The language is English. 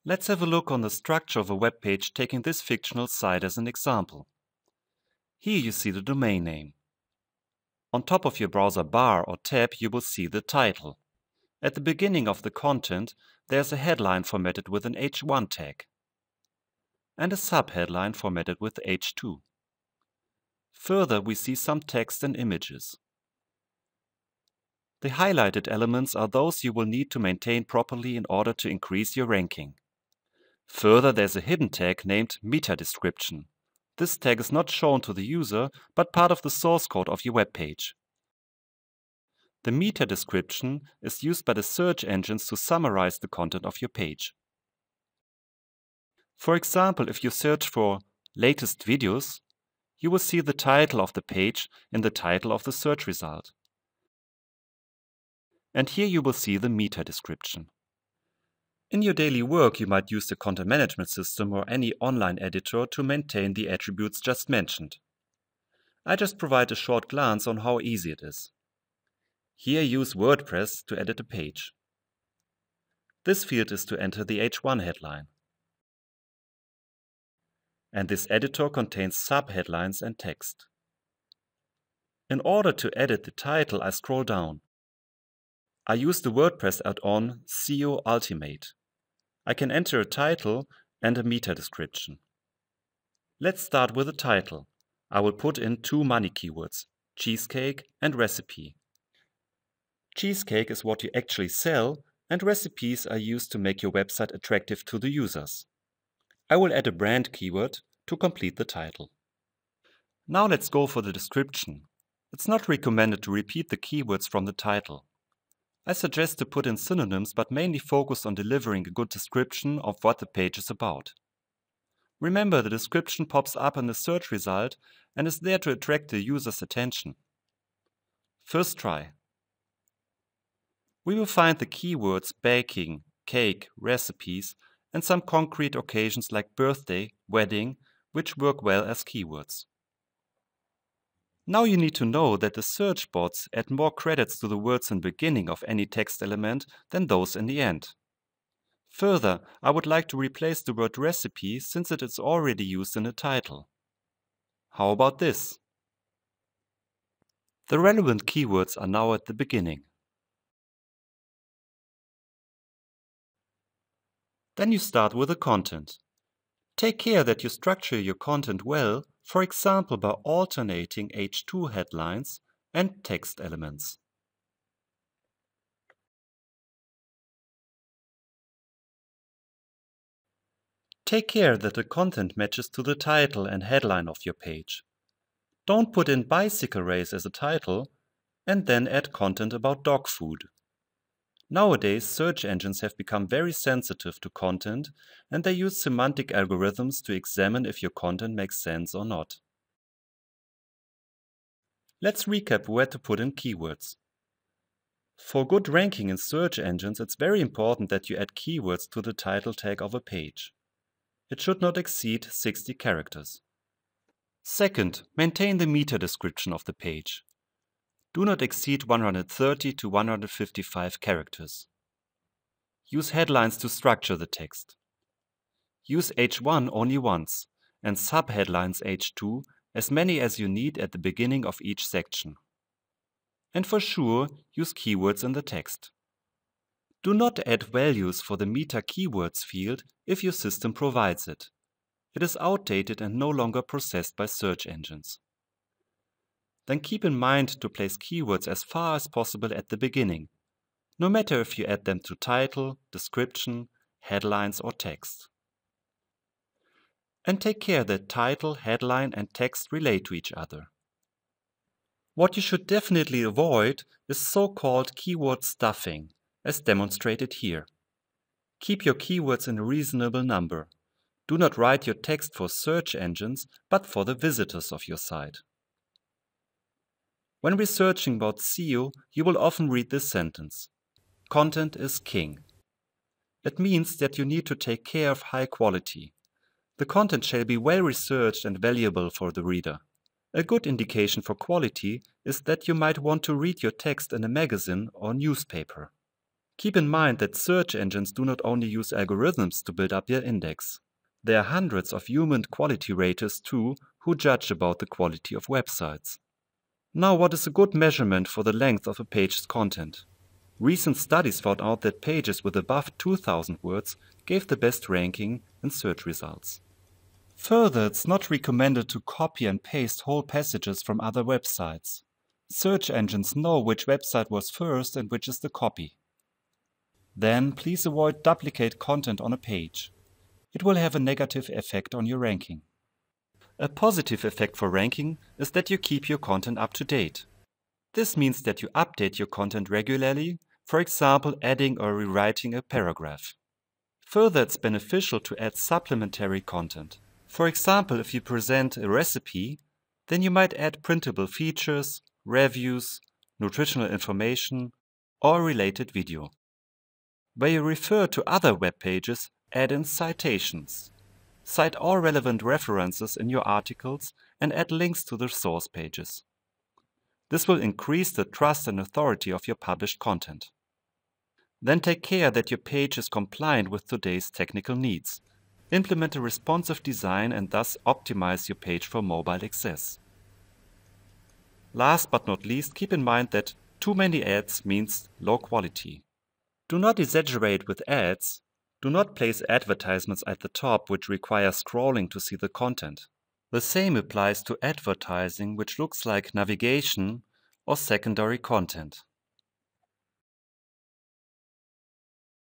Let's have a look on the structure of a web page taking this fictional site as an example. Here you see the domain name. On top of your browser bar or tab you will see the title. At the beginning of the content there's a headline formatted with an H1 tag and a subheadline formatted with H2. Further, we see some text and images. The highlighted elements are those you will need to maintain properly in order to increase your ranking. Further, there's a hidden tag named meta description. This tag is not shown to the user, but part of the source code of your web page. The meta description is used by the search engines to summarize the content of your page. For example, if you search for latest videos, you will see the title of the page in the title of the search result. And here you will see the meta description. In your daily work, you might use the content management system or any online editor to maintain the attributes just mentioned. I just provide a short glance on how easy it is. Here use WordPress to edit a page. This field is to enter the H1 headline. And this editor contains subheadlines and text. In order to edit the title, I scroll down. I use the WordPress add-on SEO Ultimate. I can enter a title and a meta description. Let's start with the title. I will put in 2 money keywords, cheesecake and recipe. Cheesecake is what you actually sell, and recipes are used to make your website attractive to the users. I will add a brand keyword to complete the title. Now let's go for the description. It's not recommended to repeat the keywords from the title. I suggest to put in synonyms, but mainly focus on delivering a good description of what the page is about. Remember, the description pops up in the search result and is there to attract the user's attention. First try. We will find the keywords baking, cake, recipes, and some concrete occasions like birthday, wedding, which work well as keywords. Now you need to know that the search bots add more credits to the words in the beginning of any text element than those in the end. Further, I would like to replace the word recipe since it is already used in the title. How about this? The relevant keywords are now at the beginning. Then you start with the content. Take care that you structure your content well, for example by alternating H2 headlines and text elements. Take care that the content matches to the title and headline of your page. Don't put in bicycle race as a title and then add content about dog food. Nowadays, search engines have become very sensitive to content and they use semantic algorithms to examine if your content makes sense or not. Let's recap where to put in keywords. For good ranking in search engines, it's very important that you add keywords to the title tag of a page. It should not exceed 60 characters. Second, maintain the meta description of the page. Do not exceed 130 to 155 characters. Use headlines to structure the text. Use H1 only once and subheadlines H2 as many as you need at the beginning of each section. And for sure, use keywords in the text. Do not add values for the meta keywords field if your system provides it. It is outdated and no longer processed by search engines. Then keep in mind to place keywords as far as possible at the beginning, no matter if you add them to title, description, headlines or text. And take care that title, headline and text relate to each other. What you should definitely avoid is so-called keyword stuffing, as demonstrated here. Keep your keywords in a reasonable number. Do not write your text for search engines, but for the visitors of your site. When researching about SEO, you will often read this sentence: content is king. It means that you need to take care of high quality. The content shall be well researched and valuable for the reader. A good indication for quality is that you might want to read your text in a magazine or newspaper. Keep in mind that search engines do not only use algorithms to build up their index. There are hundreds of human quality raters too who judge about the quality of websites. Now, what is a good measurement for the length of a page's content? Recent studies found out that pages with above 2,000 words gave the best ranking in search results. Further, it's not recommended to copy and paste whole passages from other websites. Search engines know which website was first and which is the copy. Then, please avoid duplicate content on a page. It will have a negative effect on your ranking. A positive effect for ranking is that you keep your content up to date. This means that you update your content regularly, for example, adding or rewriting a paragraph. Further, it's beneficial to add supplementary content. For example, if you present a recipe, then you might add printable features, reviews, nutritional information, or related video. Where you refer to other web pages, add in citations. Cite all relevant references in your articles and add links to the source pages. This will increase the trust and authority of your published content. Then take care that your page is compliant with today's technical needs. Implement a responsive design and thus optimize your page for mobile access. Last but not least, keep in mind that too many ads means low quality. Do not exaggerate with ads. Do not place advertisements at the top which require scrolling to see the content. The same applies to advertising which looks like navigation or secondary content.